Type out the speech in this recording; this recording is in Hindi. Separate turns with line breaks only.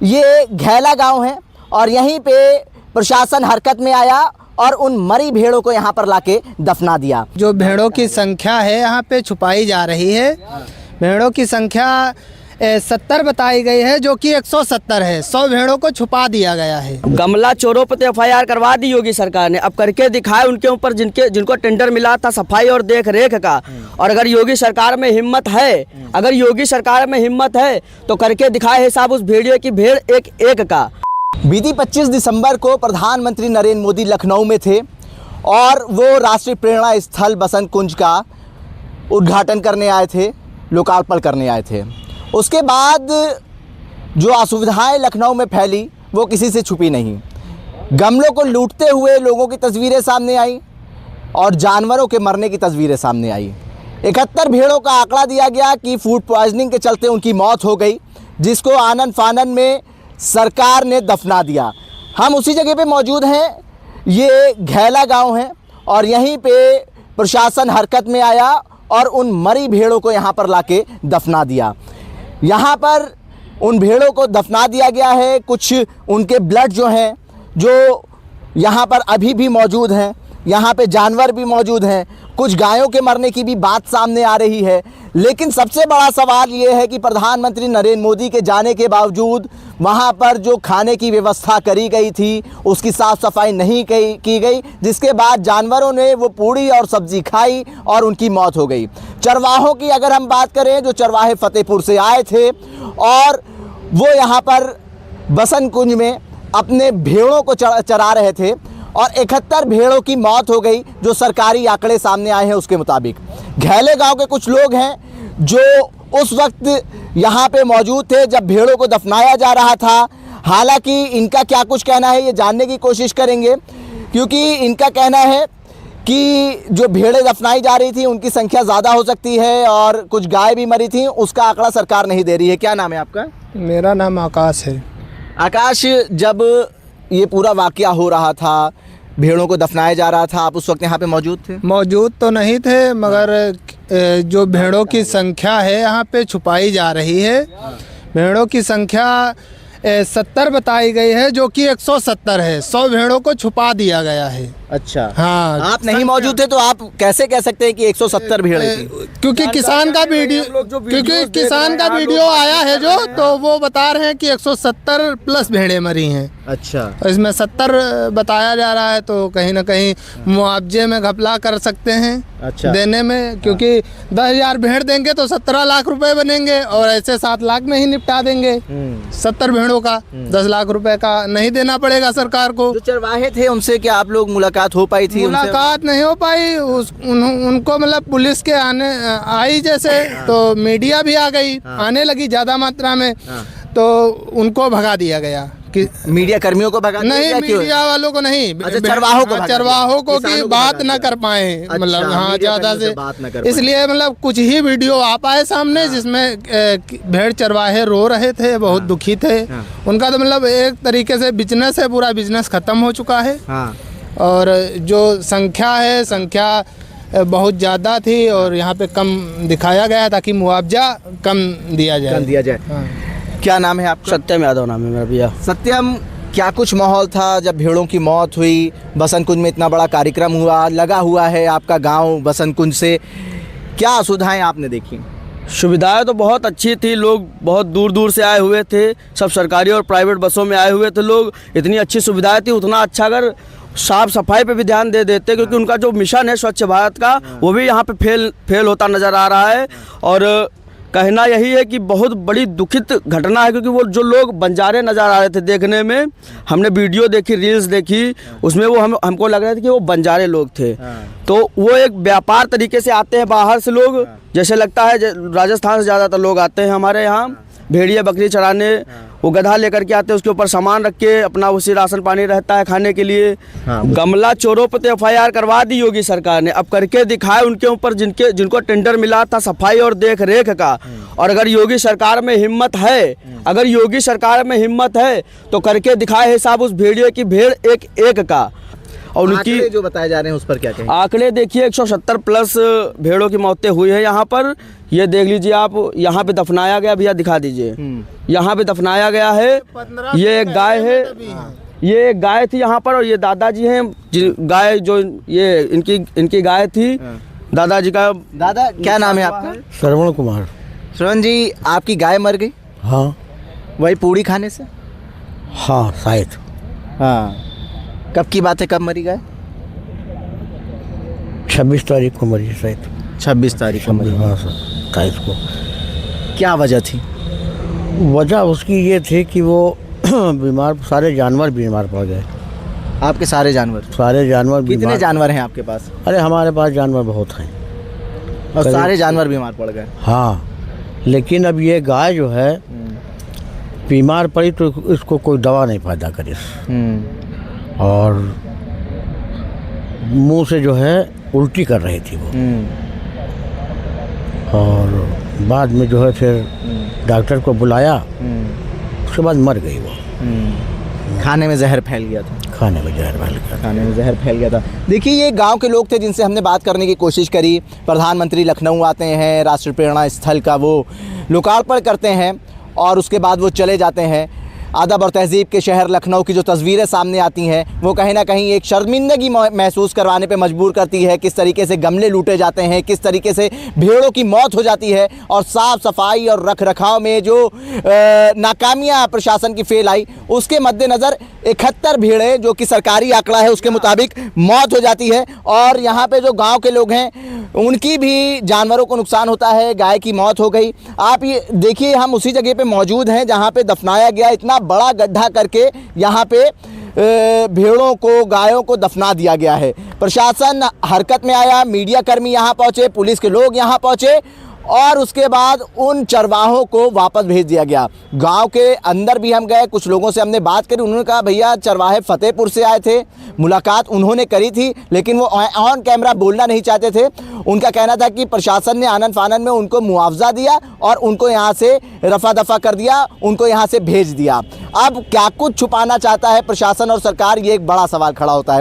ये घैला गांव है और यहीं पे प्रशासन हरकत में आया और उन मरी भेड़ों को यहाँ पर लाके दफना दिया।
जो भेड़ों की संख्या है यहाँ पे छुपाई जा रही है। भेड़ों की संख्या 70 बताई गई है, जो कि 170 है। 100 भेड़ों को छुपा दिया गया है।
गमला चोरों पर FIR करवा दी योगी सरकार ने। अब करके दिखाए उनके ऊपर जिनको टेंडर मिला था सफाई और देख रेख का। और अगर योगी सरकार में हिम्मत है, तो करके दिखाए हिसाब उस भेड़िए की भेड़ एक एक का।
बीती 25 दिसंबर को प्रधानमंत्री नरेंद्र मोदी लखनऊ में थे और वो राष्ट्रीय प्रेरणा स्थल बसंत कुंज का उद्घाटन करने आए थे, लोकार्पण करने आए थे। उसके बाद जो असुविधाएं लखनऊ में फैली वो किसी से छुपी नहीं। गमलों को लूटते हुए लोगों की तस्वीरें सामने आई और जानवरों के मरने की तस्वीरें सामने आई। 71 भेड़ों का आंकड़ा दिया गया कि फूड पॉइजनिंग के चलते उनकी मौत हो गई, जिसको आनन फानन में सरकार ने दफना दिया। हम उसी जगह पे मौजूद हैं। ये घैला गांव है और यहीं पे प्रशासन हरकत में आया और उन मरी भेड़ों को यहाँ पर लाके दफना दिया। यहाँ पर उन भेड़ों को दफना दिया गया है। कुछ उनके ब्लड जो हैं जो यहाँ पर अभी भी मौजूद हैं। यहाँ पे जानवर भी मौजूद हैं। कुछ गायों के मरने की भी बात सामने आ रही है। लेकिन सबसे बड़ा सवाल ये है कि प्रधानमंत्री नरेंद्र मोदी के जाने के बावजूद वहाँ पर जो खाने की व्यवस्था करी गई थी उसकी साफ़ सफाई नहीं की गई, जिसके बाद जानवरों ने वो पूड़ी और सब्ज़ी खाई और उनकी मौत हो गई। चरवाहों की अगर हम बात करें, जो चरवाहे फतेहपुर से आए थे और वो यहाँ पर बसंत कुंज में अपने भेड़ों को चरा रहे थे और 71 भेड़ों की मौत हो गई, जो सरकारी आंकड़े सामने आए हैं उसके मुताबिक। घैले गांव के कुछ लोग हैं जो उस वक्त यहाँ पे मौजूद थे जब भेड़ों को दफनाया जा रहा था। हालांकि इनका क्या कुछ कहना है ये जानने की कोशिश करेंगे, क्योंकि इनका कहना है कि जो भेड़ें दफनाई जा रही थी उनकी संख्या ज़्यादा हो सकती है और कुछ गाय भी मरी थी, उसका आंकड़ा सरकार नहीं दे रही है। क्या नाम है आपका?
मेरा नाम आकाश है।
आकाश, जब ये पूरा वाकया हो रहा था, भेड़ों को दफनाया जा रहा था, आप उस वक्त यहाँ पे मौजूद थे?
मौजूद तो नहीं थे, मगर जो भेड़ों की संख्या है यहाँ पे छुपाई जा रही है। भेड़ों की संख्या 70 बताई गई है, जो कि 170 है। 100 भेड़ों को छुपा दिया गया है।
अच्छा,
हाँ।
आप नहीं मौजूद थे तो आप कैसे कह सकते हैं कि 170 भेड़ें थी?
क्योंकि किसान का वीडियो आया है तो वो बता रहे हैं कि 170 प्लस भेड़ें मरी हैं।
अच्छा,
इसमें 70 बताया जा रहा है, तो कहीं ना कहीं मुआवजे में घपला कर सकते हैं।
अच्छा,
देने में, क्योंकि 10,000 भेड़ देंगे तो 17 लाख रुपए बनेंगे और ऐसे 7 लाख में ही निपटा देंगे। 70 भेड़ों का 10 लाख रुपए का नहीं देना पड़ेगा सरकार को।
जो चरवाहे थे उनसे क्या आप लोग मुलाकात हो पाई थी?
मुलाकात नहीं हो पाई। उनको मतलब पुलिस के आई जैसे तो मीडिया भी आ गई, आने लगी ज्यादा मात्रा में, तो उनको भगा दिया गया। कि मीडिया कर्मियों को भगा नहीं, मीडिया वालों को नहीं। अच्छा, चरवाहों को की बात न कर पाए, मतलब हाँ ज्यादा से इसलिए मतलब कुछ ही वीडियो आ पाए सामने जिसमें भेड़ चरवाहे रो रहे थे, बहुत दुखी थे। उनका तो मतलब एक तरीके से बिजनेस है, पूरा बिजनेस खत्म हो चुका है। और जो संख्या बहुत ज़्यादा थी और यहाँ पे कम दिखाया गया ताकि मुआवजा कम दिया जाए।
क्या नाम है आपका?
सत्यम यादव नाम है मेरा भैया।
सत्यम, क्या कुछ माहौल था जब भेड़ों की मौत हुई? बसंत कुंज में इतना बड़ा कार्यक्रम हुआ, लगा हुआ है आपका गांव बसंत कुंज से, क्या सुविधाएं आपने देखी?
सुविधाएं तो बहुत अच्छी थी। लोग बहुत दूर दूर से आए हुए थे, सब सरकारी और प्राइवेट बसों में आए हुए थे लोग। इतनी अच्छी सुविधाएं थी, उतना अच्छा अगर साफ सफाई पे भी ध्यान दे देते, क्योंकि उनका जो मिशन है स्वच्छ भारत का वो भी यहाँ पे फेल होता नज़र आ रहा है। और कहना यही है कि बहुत बड़ी दुखित घटना है, क्योंकि वो जो लोग बंजारे नज़र आ रहे थे देखने में, हमने वीडियो देखी, रील्स देखी, उसमें वो हमको लग रहा था कि वो बंजारे लोग थे। तो वो एक व्यापार तरीके से आते हैं बाहर से लोग, जैसे लगता है राजस्थान से ज़्यादातर लोग आते हैं हमारे यहाँ भेड़िया बकरी चराने। वो गधा लेकर के आते हैं, उसके ऊपर सामान रख के अपना उसी राशन पानी रहता है खाने के लिए। गमला चोरों पर FIR करवा दी योगी सरकार ने। अब करके दिखाए उनके ऊपर जिनको टेंडर मिला था सफाई और देख रेख का। और अगर योगी सरकार में हिम्मत है, तो करके दिखाए हिसाब उस भेड़िए की भेड़ एक एक का। और उनकी
आंकड़े जो बताए जा रहे हैं उस पर क्या कहें?
आंकड़े देखिए 170 प्लस भेड़ों की मौतें हुई है यहाँ पर। ये देख लीजिए आप, यहाँ पे दफनाया गया, भैया दिखा दीजिए, यहाँ पे दफनाया गया है। ये एक गाय है, ये एक गाय थी यहाँ पर, और ये दादाजी हैं गाय जो ये इनकी गाय थी, दादाजी का।
दादा क्या नाम है आपका?
श्रवण कुमार।
श्रवण जी, आपकी गाय मर गई
हाँ
वही पूड़ी खाने से?
हाँ शायद।
हाँ, कब की बात है, कब मरी गाय?
26 तारीख को मरी शायद।
26 तारीख को मरी।
हाँ सर, 27 को।
क्या वजह थी?
वजह उसकी ये थी कि वो बीमार, सारे जानवर बीमार पड़ गए।
आपके सारे जानवर?
सारे जानवर
कितने
बीमार।
जानवर हैं आपके पास?
अरे हमारे पास जानवर बहुत हैं।
और
करीब-
सारे जानवर बीमार पड़ गए?
हाँ, लेकिन अब ये गाय जो है बीमार पड़ी तो इसको कोई दवा नहीं फायदा करे। और मुंह से जो है उल्टी कर रही थी वो। और बाद में जो है फिर डॉक्टर को बुलाया, उसके बाद मर गई वो।
खाने में जहर फैल गया था?
खाने में जहर फैल गया।
खाने में जहर फैल गया था। देखिए, ये गांव के लोग थे जिनसे हमने बात करने की कोशिश करी। प्रधानमंत्री लखनऊ आते हैं, राष्ट्रीय प्रेरणा स्थल का वो लोकार्पण करते हैं और उसके बाद वो चले जाते हैं। अदब और तहज़ीब के शहर लखनऊ की जो तस्वीरें सामने आती हैं वो कहीं ना कहीं एक शर्मिंदगी महसूस करवाने पे मजबूर करती है। किस तरीके से गमले लूटे जाते हैं, किस तरीके से भेड़ों की मौत हो जाती है, और साफ़ सफाई और रख रखाव में जो नाकामियाँ प्रशासन की फेल आई, उसके मद्देनज़र 71 भेड़ें, जो कि सरकारी आंकड़ा है उसके मुताबिक, मौत हो जाती है। और यहाँ पे जो गाँव के लोग हैं उनकी भी जानवरों को नुकसान होता है। गाय की मौत हो गई। आप ये देखिए, हम उसी जगह पे मौजूद हैं जहाँ पे दफनाया गया। इतना बड़ा गड्ढा करके यहाँ पे भेड़ों को, गायों को दफना दिया गया है। प्रशासन हरकत में आया, मीडिया कर्मी यहाँ पहुँचे, पुलिस के लोग यहाँ पहुँचे, और उसके बाद उन चरवाहों को वापस भेज दिया गया। गांव के अंदर भी हम गए, कुछ लोगों से हमने बात करी। उन्होंने कहा भैया चरवाहे फतेहपुर से आए थे, मुलाकात उन्होंने करी थी, लेकिन वो ऑन कैमरा बोलना नहीं चाहते थे। उनका कहना था कि प्रशासन ने आनन फानन में उनको मुआवजा दिया और उनको यहाँ से रफा दफा कर दिया, उनको यहाँ से भेज दिया। अब क्या कुछ छुपाना चाहता है प्रशासन और सरकार, ये एक बड़ा सवाल खड़ा होता है।